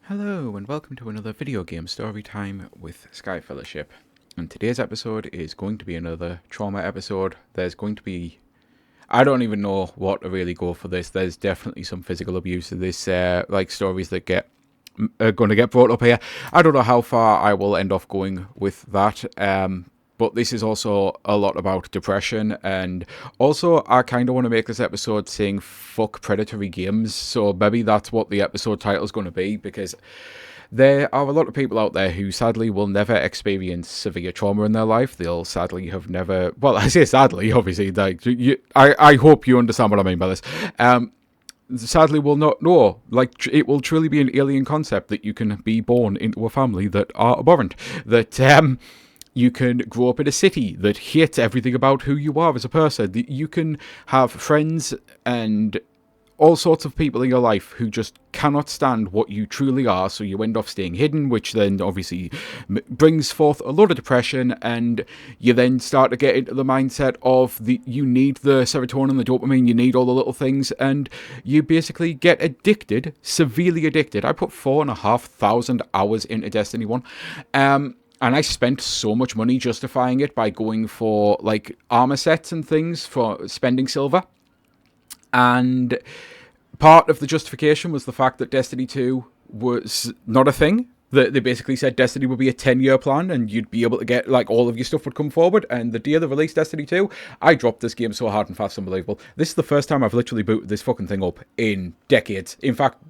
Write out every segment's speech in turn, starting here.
Hello and welcome to another video game story time with Sky Fellowship. And today's episode is going to be another trauma episode. There's going to be... I don't even know what to really go for this. There's definitely some physical abuse in this, like stories that are going to get brought up here. I don't know how far I will end off going with that. But this is also a lot about depression, and also I kind of want to make this episode saying fuck predatory games, so maybe that's what the episode title is going to be, because there are a lot of people out there who sadly will never experience severe trauma in their life. They'll sadly have never, well, I say sadly, obviously, like, I hope you understand what I mean by this. Sadly will not know, like, it will truly be an alien concept that you can be born into a family that are abhorrent, that you can grow up in a city that hates everything about who you are as a person. You can have friends and all sorts of people in your life who just cannot stand what you truly are, so you end up staying hidden, which then obviously brings forth a lot of depression, and you then start to get into the mindset of you need the serotonin, the dopamine, you need all the little things, and you basically get addicted, severely addicted. I put 4,500 hours into Destiny 1. And I spent so much money justifying it by going for, like, armor sets and things for spending silver. And part of the justification was the fact that Destiny 2 was not a thing. They basically said Destiny would be a 10-year plan and you'd be able to get, like, all of your stuff would come forward. And the day they released Destiny 2, I dropped this game so hard and fast, unbelievable. This is the first time I've literally booted this fucking thing up in decades. In fact,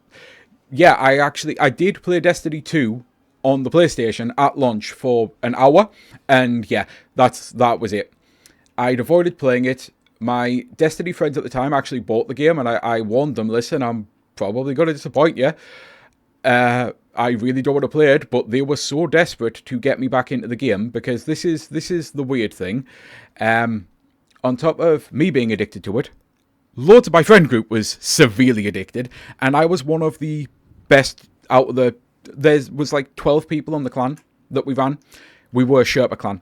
yeah, I did play Destiny 2 on the PlayStation at launch for an hour, and yeah, that was it. I'd avoided playing it. My Destiny friends at the time actually bought the game, and I warned them, listen, I'm probably going to disappoint you. I really don't want to play it, but they were so desperate to get me back into the game, because this is the weird thing. On top of me being addicted to it, loads of my friend group was severely addicted, and I was one of the best out of the... There was like 12 people on the clan that we ran. We were a Sherpa clan.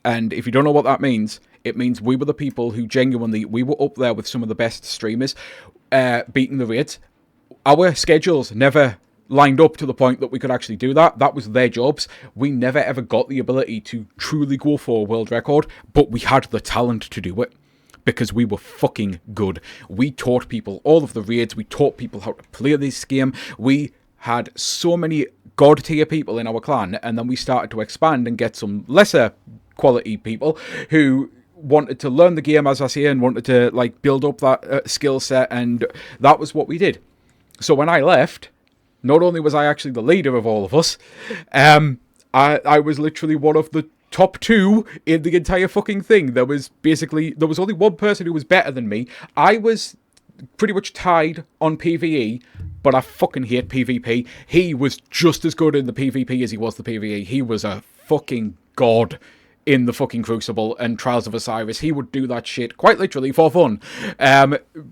And if you don't know what that means, it means we were the people who genuinely, we were up there with some of the best streamers, beating the raids. Our schedules never lined up to the point that we could actually do that. That was their jobs. We never ever got the ability to truly go for a world record, but we had the talent to do it, because we were fucking good. We taught people all of the raids. We taught people how to play this game. We had so many god tier people in our clan, and then we started to expand and get some lesser quality people who wanted to learn the game, as I say, and wanted to, like, build up that skill set, and that was what we did. So when I left, not only was I actually the leader of all of us, I was literally one of the top 2 in the entire fucking thing. There was only one person who was better than me. I was pretty much tied on PvE, but I fucking hate PvP. He was just as good in the PvP as he was the PvE. He was a fucking god in the fucking Crucible and Trials of Osiris. He would do that shit quite literally for fun.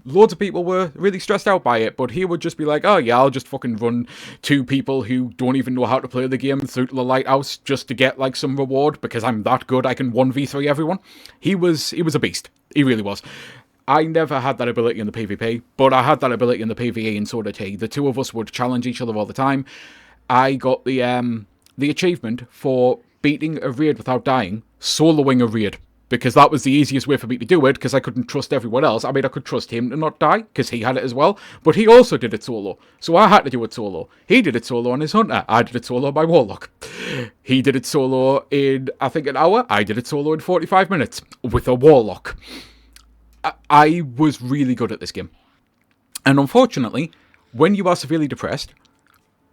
Loads of people were really stressed out by it, but he would just be like, oh yeah, I'll just fucking run 2 people who don't even know how to play the game through to the lighthouse just to get, like, some reward, because I'm that good, I can 1v3 everyone. He was a beast. He really was. I never had that ability in the PvP, but I had that ability in the PvE, and so did he. The two of us would challenge each other all the time. I got the achievement for beating a raid without dying, soloing a raid, because that was the easiest way for me to do it, because I couldn't trust everyone else. I mean, I could trust him to not die, because he had it as well, but he also did it solo, so I had to do it solo. He did it solo on his Hunter. I did it solo on my Warlock. He did it solo in, I think, an hour. I did it solo in 45 minutes with a Warlock. I was really good at this game. And unfortunately, when you are severely depressed,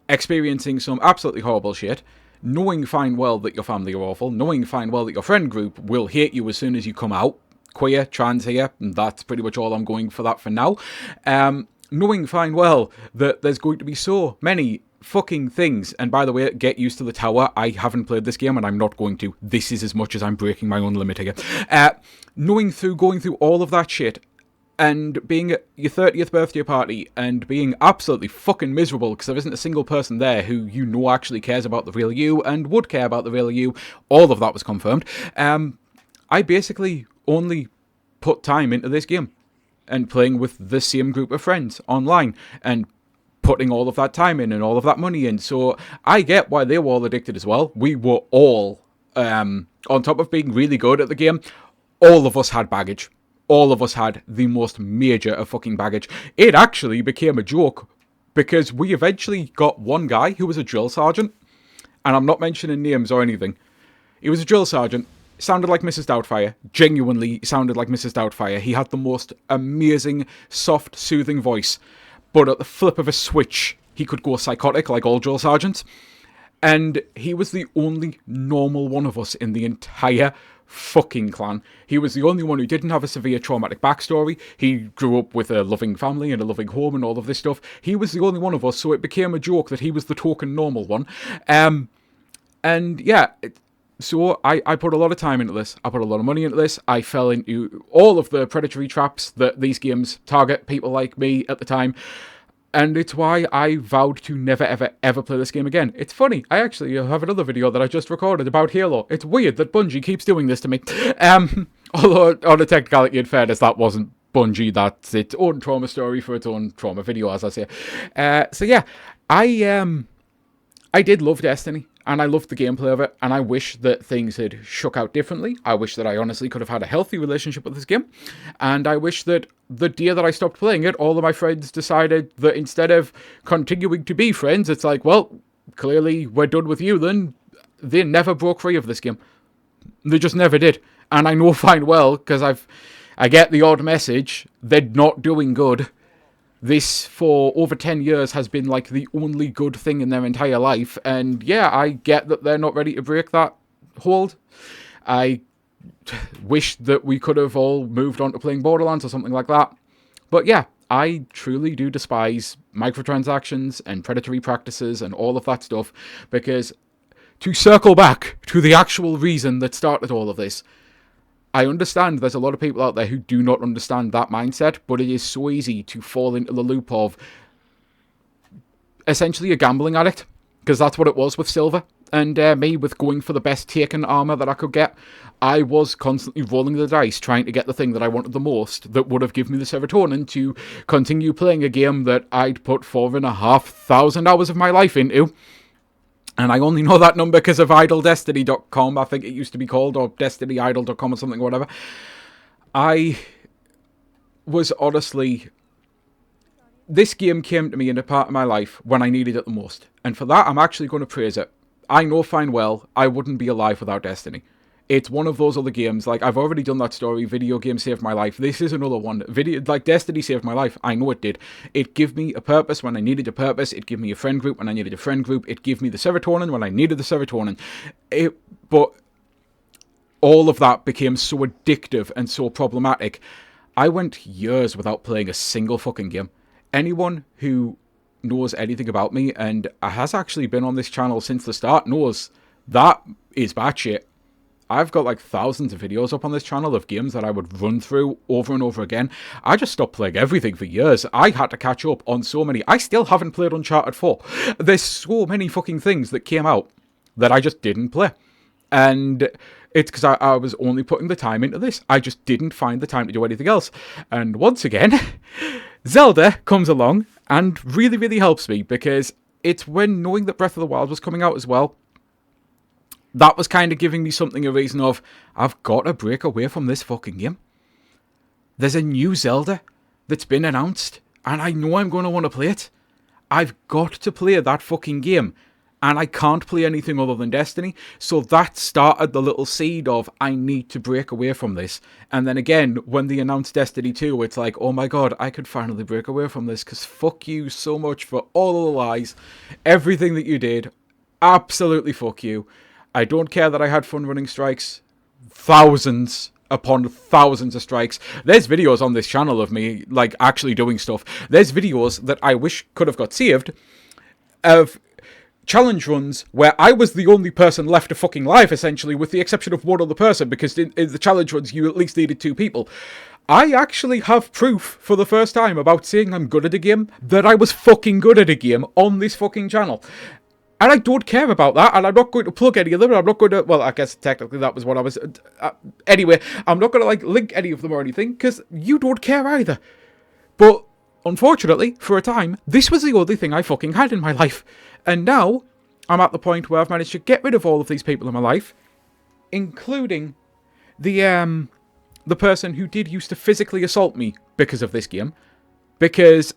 experiencing some absolutely horrible shit, knowing fine well that your family are awful, knowing fine well that your friend group will hate you as soon as you come out, queer, trans here, and that's pretty much all I'm going for that for now, knowing fine well that there's going to be so many fucking things, and by the way, get used to the tower. I haven't played this game and I'm not going to. This is as much as I'm breaking my own limit here. Going through all of that shit, and being at your 30th birthday party and being absolutely fucking miserable because there isn't a single person there who you know actually cares about the real you and would care about the real you. All of that was confirmed. I basically only put time into this game and playing with the same group of friends online, and putting all of that time in and all of that money in. So I get why they were all addicted as well. We were all, on top of being really good at the game, all of us had baggage. All of us had the most major of fucking baggage. It actually became a joke because we eventually got one guy who was a drill sergeant, and I'm not mentioning names or anything. He was a drill sergeant, sounded like Mrs. Doubtfire, genuinely sounded like Mrs. Doubtfire. He had the most amazing, soft, soothing voice, but at the flip of a switch, he could go psychotic like all drill sergeants. And he was the only normal one of us in the entire fucking clan. He was the only one who didn't have a severe traumatic backstory. He grew up with a loving family and a loving home and all of this stuff. He was the only one of us, so it became a joke that he was the token normal one. And yeah, so I put a lot of time into this. I put a lot of money into this. I fell into all of the predatory traps that these games target people like me at the time. And it's why I vowed to never, ever, ever play this game again. It's funny. I actually have another video that I just recorded about Halo. It's weird that Bungie keeps doing this to me. Although, on a technicality in fairness, that wasn't Bungie. That's its own trauma story for its own trauma video, as I say. So yeah, I did love Destiny. And I loved the gameplay of it, and I wish that things had shook out differently. I wish that I honestly could have had a healthy relationship with this game. And I wish that the day that I stopped playing it, all of my friends decided that instead of continuing to be friends, it's like, well, clearly we're done with you then. They never broke free of this game. They just never did. And I know fine well, because I get the odd message, they're not doing good. This, for over 10 years, has been like the only good thing in their entire life. And yeah, I get that they're not ready to break that hold. I wish that we could have all moved on to playing Borderlands or something like that. But yeah, I truly do despise microtransactions and predatory practices and all of that stuff. Because to circle back to the actual reason that started all of this, I understand there's a lot of people out there who do not understand that mindset, but it is so easy to fall into the loop of essentially a gambling addict, because that's what it was with Silver, and me with going for the best taken armor that I could get. I was constantly rolling the dice, trying to get the thing that I wanted the most, that would have given me the serotonin to continue playing a game that I'd put 4,500 hours of my life into. And I only know that number because of idledestiny.com, I think it used to be called, or destinyidle.com or something, or whatever. I was honestly... This game came to me in a part of my life when I needed it the most. And for that, I'm actually going to praise it. I know fine well I wouldn't be alive without Destiny. It's one of those other games, like, I've already done that story, video game saved my life. This is another one. Destiny saved my life. I know it did. It gave me a purpose when I needed a purpose. It gave me a friend group when I needed a friend group. It gave me the serotonin when I needed the serotonin. But all of that became so addictive and so problematic. I went years without playing a single fucking game. Anyone who knows anything about me, and has actually been on this channel since the start, knows that is batshit. I've got like thousands of videos up on this channel of games that I would run through over and over again. I just stopped playing everything for years. I had to catch up on so many. I still haven't played Uncharted 4. There's so many fucking things that came out that I just didn't play. And it's because I was only putting the time into this. I just didn't find the time to do anything else. And once again, Zelda comes along and really, really helps me, because it's when knowing that Breath of the Wild was coming out as well, that was kind of giving me something, a reason of, I've got to break away from this fucking game. There's a new Zelda that's been announced, and I know I'm going to want to play it. I've got to play that fucking game, and I can't play anything other than Destiny. So that started the little seed of, I need to break away from this. And then again, when they announced Destiny 2, it's like, oh my god, I could finally break away from this, because fuck you so much for all the lies, everything that you did. Absolutely fuck you. I don't care that I had fun running strikes. Thousands upon thousands of strikes. There's videos on this channel of me, like, actually doing stuff. There's videos that I wish could have got saved of challenge runs where I was the only person left to fucking live, essentially, with the exception of one other person, because in the challenge runs you at least needed 2 people. I actually have proof for the first time about saying I'm good at a game, that I was fucking good at a game on this fucking channel. And I don't care about that, and I'm not going to plug any of them, I'm not going to, well, I guess technically that was what I was, anyway, I'm not going to, like, link any of them or anything, because you don't care either. But unfortunately, for a time, this was the only thing I fucking had in my life. And now, I'm at the point where I've managed to get rid of all of these people in my life, including the person who did used to physically assault me because of this game. Because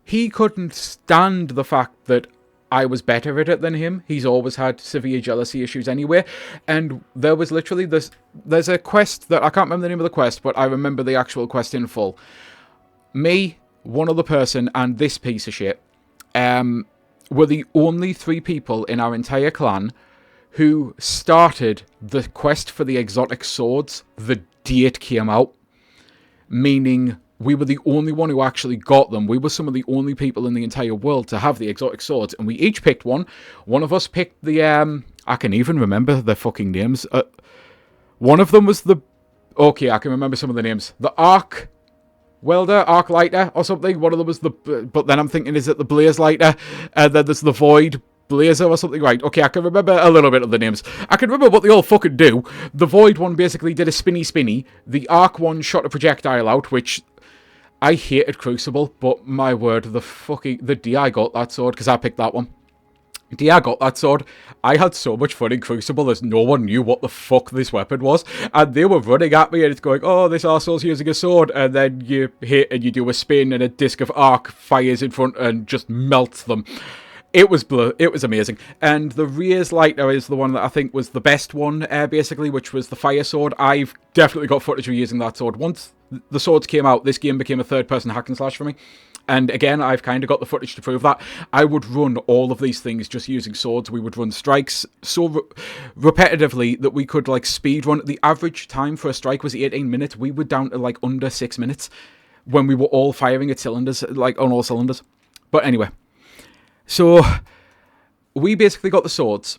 he couldn't stand the fact that I was better at it than him. He's always had severe jealousy issues anyway. And there was literally this... There's a quest that... I can't remember the name of the quest, but I remember the actual quest in full. Me, one other person, and this piece of shit were the only 3 people in our entire clan who started the quest for the exotic swords the day it came out. Meaning... we were the only one who actually got them. We were some of the only people in the entire world to have the exotic swords. And we each picked one. One of us picked the... I can even remember their fucking names. One of them was the... Okay, I can remember some of the names. The Arc Welder, Arc Lighter or something. One of them was the... But then I'm thinking, is it the Blaze Lighter? And then there's the Void Blazer or something. Right, okay, I can remember a little bit of the names. I can remember what they all fucking do. The Void one basically did a spinny. The Arc one shot a projectile out, which... I hated Crucible, but my word, the day I got that sword, because I picked that one. The day I got that sword, I had so much fun in Crucible as no one knew what the fuck this weapon was. And they were running at me and it's going, oh, this arsehole's using a sword. And then you hit and you do a spin and a disc of arc fires in front and just melts them. It was amazing. And the Raze Lighter is the one that I think was the best one, basically, which was the fire sword. I've definitely got footage of using that sword. Once the swords came out, this game became a third-person hack and slash for me. And again, I've kind of got the footage to prove that. I would run all of these things just using swords. We would run strikes so repetitively that we could, like, speed run. The average time for a strike was 18 minutes. We were down to, like, under 6 minutes when we were all firing at cylinders, like, on all cylinders. But anyway... So, we basically got the swords,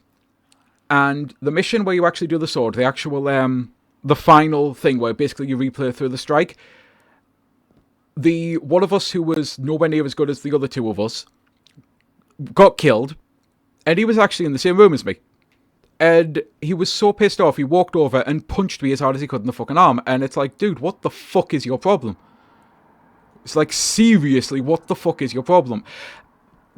and the mission where you actually do the sword, the actual, the final thing where basically you replay through the strike, the one of us who was nowhere near as good as the other 2 of us got killed, and he was actually in the same room as me. And he was so pissed off, he walked over and punched me as hard as he could in the fucking arm, and it's like, dude, what the fuck is your problem? It's like, seriously, what the fuck is your problem?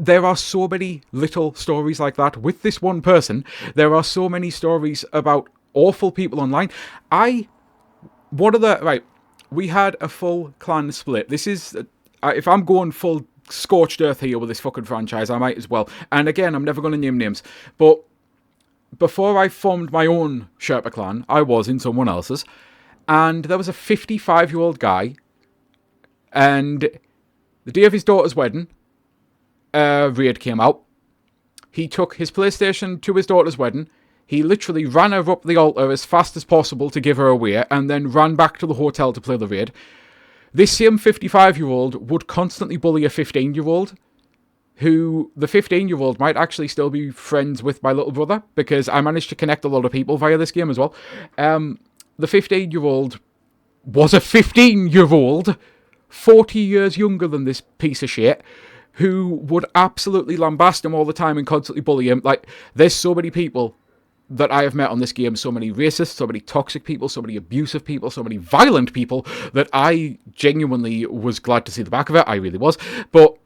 There are so many little stories like that with this one person. There are so many stories about awful people online. Right, we had a full clan split. This is, if I'm going full scorched earth here with this fucking franchise, I might as well. And again, I'm never going to name names. But before I formed my own Sherpa clan, I was in someone else's. And there was a 55-year-old guy. And the day of his daughter's wedding... Raid came out. He took his PlayStation to his daughter's wedding. He literally ran her up the altar as fast as possible to give her away, and then ran back to the hotel to play the raid. This same 55-year-old would constantly bully a 15-year-old, who the 15-year-old might actually still be friends with my little brother, because I managed to connect a lot of people via this game as well. The 15-year-old was a 15-year-old, 40 years younger than this piece of shit, who would absolutely lambast him all the time and constantly bully him. Like, there's so many people that I have met on this game, so many racists, so many toxic people, so many abusive people, so many violent people, that I genuinely was glad to see the back of it. I really was. But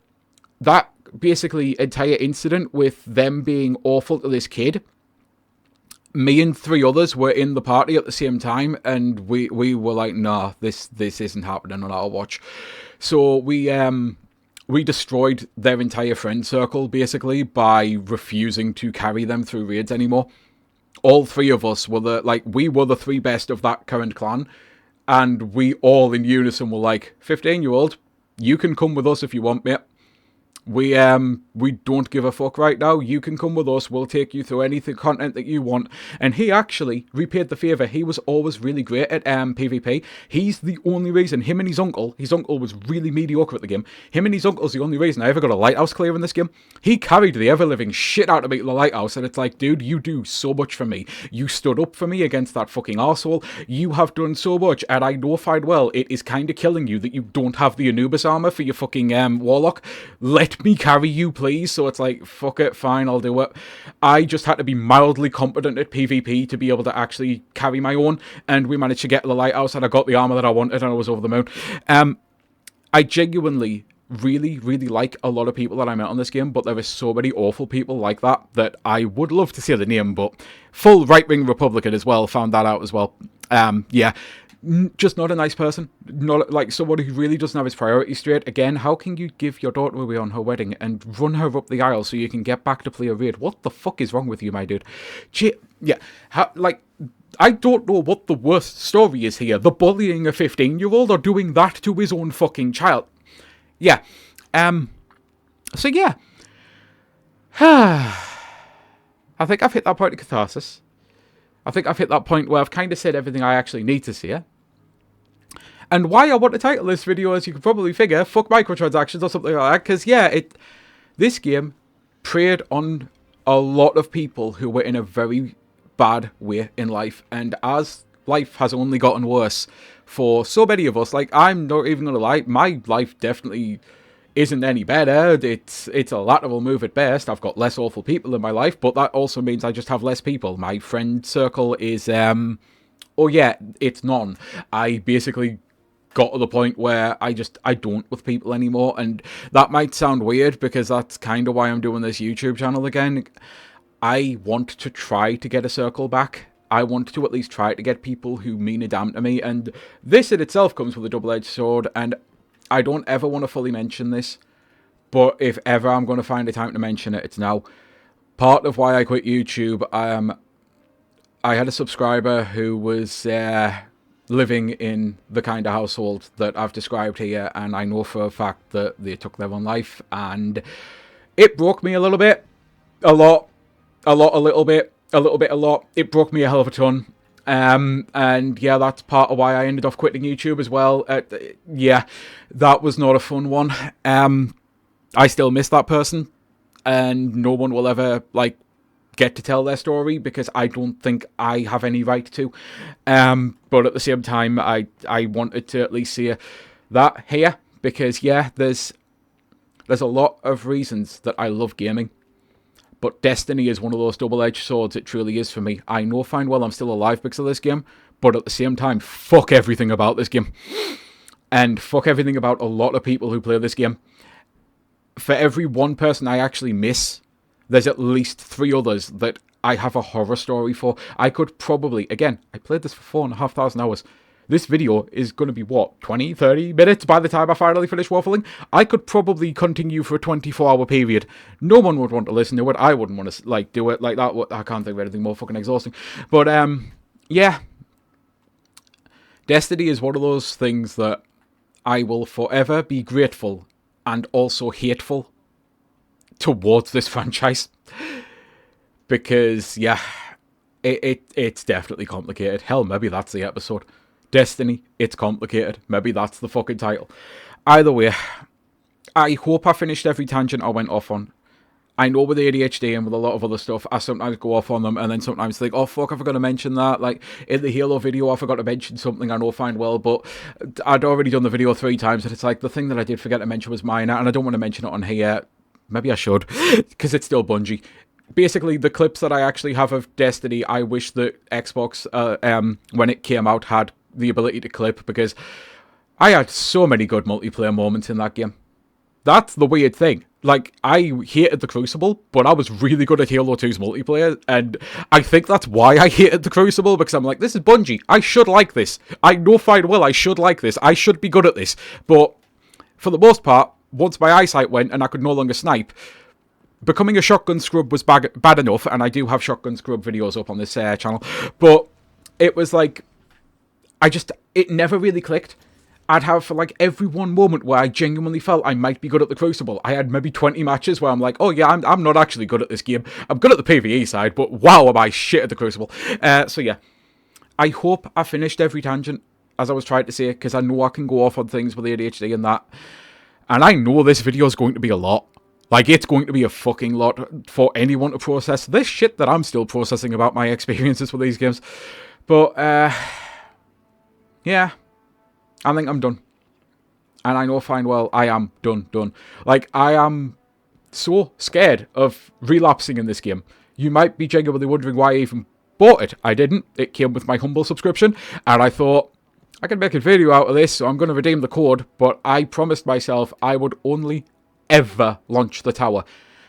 that basically entire incident with them being awful to this kid, me and 3 others were in the party at the same time, and we were like, nah, this isn't happening on our watch. So we destroyed their entire friend circle, basically, by refusing to carry them through raids anymore. All 3 of us were we were the 3 best of that current clan, and we all in unison were like, 15-year-old, you can come with us if you want, mate. We don't give a fuck right now. You can come with us. We'll take you through anything content that you want. And he actually repaid the favour. He was always really great at PvP. He's the only reason, him and his uncle was really mediocre at the game. Him and his uncle's the only reason I ever got a lighthouse clear in this game. He carried the ever-living shit out of me at the lighthouse, and it's like, dude, you do so much for me. You stood up for me against that fucking arsehole. You have done so much, and I know fine well it is kind of killing you that you don't have the Anubis armour for your fucking warlock. Let me carry you, please. So it's like, fuck it, fine, I'll do it. I just had to be mildly competent at PvP to be able to actually carry my own, and we managed to get to the lighthouse, and I got the armor that I wanted, and I was over the moon. I genuinely really, really like a lot of people that I met on this game, but there are so many awful people like that I would love to say the name, but full right-wing Republican as well, found that out as well. Yeah, just not a nice person. Not like someone who really doesn't have his priorities straight. Again, how can you give your daughter away on her wedding and run her up the aisle so you can get back to play a raid? What the fuck is wrong with you, my dude? Yeah, I don't know what the worst story is here. The bullying a 15-year-old or doing that to his own fucking child. Yeah. So yeah. I think I've hit that point of catharsis. I think I've hit that point where I've kind of said everything I actually need to say. And why I want to title this video, as you can probably figure, fuck microtransactions or something like that. Because yeah, this game preyed on a lot of people who were in a very bad way in life. And as life has only gotten worse for so many of us, like, I'm not even going to lie, my life definitely isn't any better. It's a lateral move at best. I've got less awful people in my life, but that also means I just have less people. My friend circle is, oh yeah, it's none. I basically got to the point where I don't with people anymore, and that might sound weird because that's kind of why I'm doing this YouTube channel again. I want to try to get a circle back. I want to at least try to get people who mean a damn to me, and this in itself comes with a double-edged sword, and I don't ever want to fully mention this, but if ever I'm going to find a time to mention it, it's now. Part of why I quit YouTube, I had a subscriber who was living in the kind of household that I've described here, and I know for a fact that they took their own life, and it broke me a little bit. A lot, a little bit. It broke me a hell of a ton. And yeah, that's part of why I ended up quitting YouTube as well. Yeah, that was not a fun one. I still miss that person, and no one will ever, like, get to tell their story because I don't think I have any right to. But at the same time, I wanted to at least see that here because, yeah, there's a lot of reasons that I love gaming. But Destiny is one of those double-edged swords. It truly is for me. I know fine well I'm still alive because of this game, but at the same time, fuck everything about this game. And fuck everything about a lot of people who play this game. For every one person I actually miss, there's at least 3 others that I have a horror story for. I could probably, again, I played this for 4,500 hours. This video is going to be, what, 20, 30 minutes by the time I finally finish waffling? I could probably continue for a 24-hour period. No one would want to listen to it. I wouldn't want to, like, do it like that. I can't think of anything more fucking exhausting. But, yeah. Destiny is one of those things that I will forever be grateful and also hateful towards this franchise. Because, yeah, it's definitely complicated. Hell, maybe that's the episode. Destiny, it's complicated. Maybe that's the fucking title. Either way, I hope I finished every tangent I went off on. I know with ADHD and with a lot of other stuff, I sometimes go off on them and then sometimes think, oh fuck, I forgot to mention that. Like, in the Halo video, I forgot to mention something I know fine well, but I'd already done the video 3 times, and it's like, the thing that I did forget to mention was minor, and I don't want to mention it on here. Maybe I should, because it's still Bungie. Basically, the clips that I actually have of Destiny, I wish that Xbox, when it came out, had the ability to clip, because I had so many good multiplayer moments in that game. That's the weird thing. Like, I hated the Crucible, but I was really good at Halo 2's multiplayer, and I think that's why I hated the Crucible, because I'm like, this is Bungie. I should like this. I know fine well I should like this. I should be good at this. But for the most part, once my eyesight went and I could no longer snipe, becoming a shotgun scrub was bad enough, and I do have shotgun scrub videos up on this channel, but it was like, it never really clicked. I'd have, for like, every one moment where I genuinely felt I might be good at the Crucible. I had maybe 20 matches where I'm like, oh yeah, I'm not actually good at this game. I'm good at the PvE side, but wow, am I shit at the Crucible. So yeah, I hope I finished every tangent, as I was trying to say, because I know I can go off on things with ADHD and that. And I know this video is going to be a lot. Like, it's going to be a fucking lot for anyone to process this shit that I'm still processing about my experiences with these games. But, yeah, I think I'm done. And I know fine well I am done. Like, I am so scared of relapsing in this game. You might be genuinely wondering why I even bought it. I didn't. It came with my Humble subscription, and I thought, I can make a video out of this, so I'm going to redeem the code, but I promised myself I would only ever launch the tower.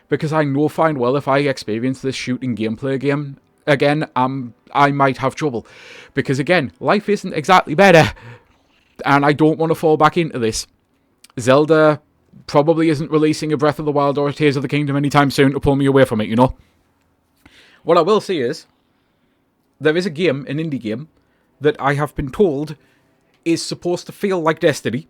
Because I know fine well if I experience this shooting gameplay game again, I might have trouble. Because again, life isn't exactly better, and I don't want to fall back into this. Zelda probably isn't releasing a Breath of the Wild or a Tears of the Kingdom anytime soon to pull me away from it, you know? What I will say is, there is a game, an indie game, that I have been told is supposed to feel like Destiny,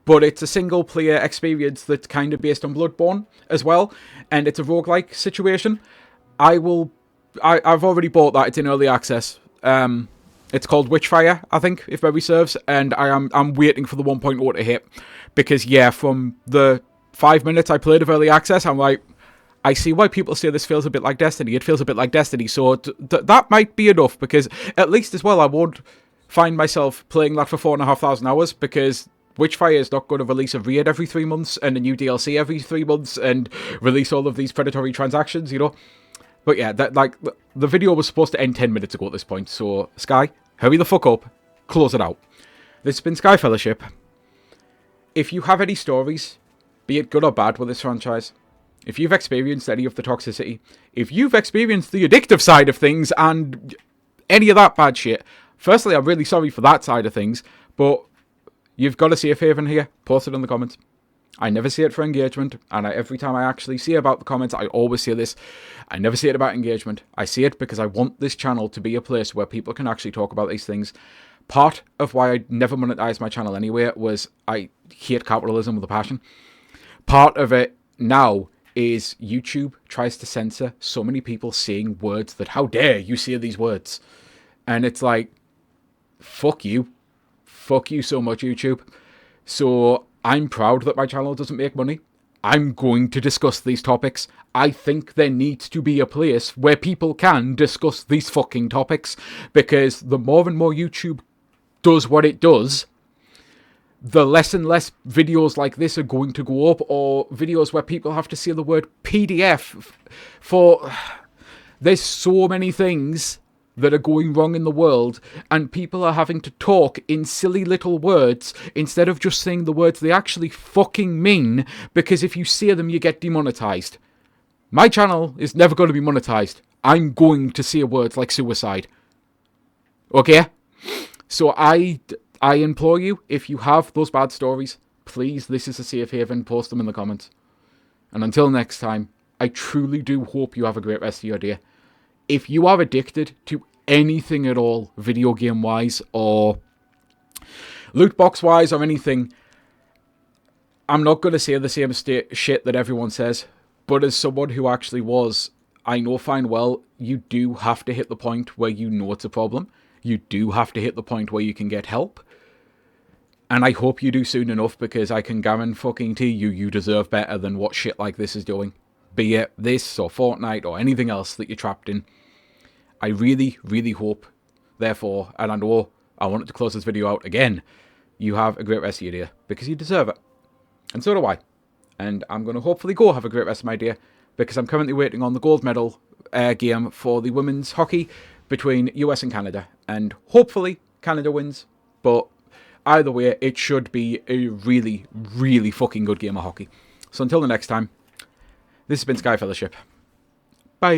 but it's a single-player experience that's kind of based on Bloodborne as well, and it's a roguelike situation. I've already bought that. It's in early access. It's called Witchfire, I think, if memory serves, and I'm waiting for the 1.0 to hit, because yeah, from the 5 minutes I played of early access, I'm like, I see why people say this feels a bit like Destiny. It feels a bit like Destiny, so that might be enough, because at least as well I won't find myself playing that for 4,500 hours, because Witchfire is not going to release a raid every 3 months and a new DLC every 3 months and release all of these predatory transactions, you know? But yeah, the video was supposed to end 10 minutes ago at this point, so Sky, hurry the fuck up, close it out. This has been Sky Fellowship. If you have any stories, be it good or bad with this franchise, if you've experienced any of the toxicity, if you've experienced the addictive side of things and any of that bad shit, firstly, I'm really sorry for that side of things, but you've got a safe haven here. Post it in the comments. I never see it for engagement, and every time I actually see about the comments, I always say this. I never see it about engagement. I see it because I want this channel to be a place where people can actually talk about these things. Part of why I never monetized my channel anyway was I hate capitalism with a passion. Part of it now is YouTube tries to censor so many people saying words that, how dare you say these words? And it's like, fuck you. Fuck you so much, YouTube. So I'm proud that my channel doesn't make money. I'm going to discuss these topics. I think there needs to be a place where people can discuss these fucking topics, because the more and more YouTube does what it does, the less and less videos like this are going to go up, or videos where people have to say the word PDF for... There's so many things that are going wrong in the world, and people are having to talk in silly little words instead of just saying the words they actually fucking mean, because if you say them, you get demonetized. My channel is never going to be monetized. I'm going to say words like suicide. Okay? So I implore you, if you have those bad stories, please, this is a safe haven, post them in the comments. And until next time, I truly do hope you have a great rest of your day. If you are addicted to anything at all, video game wise or loot box wise or anything, I'm not going to say the same shit that everyone says, but as someone who actually was, I know fine well you do have to hit the point where you know it's a problem. You do have to hit the point where you can get help. And I hope you do soon enough, because I can guarantee you deserve better than what shit like this is doing. Be it this or Fortnite or anything else that you're trapped in. I really, really hope, therefore, and I know I wanted to close this video out again, you have a great rest of your day, because you deserve it. And so do I. And I'm going to hopefully go have a great rest of my day, because I'm currently waiting on the gold medal game for the women's hockey between US and Canada. And hopefully Canada wins, but either way, it should be a really, really fucking good game of hockey. So until the next time, this has been Sky Fellowship. Bye.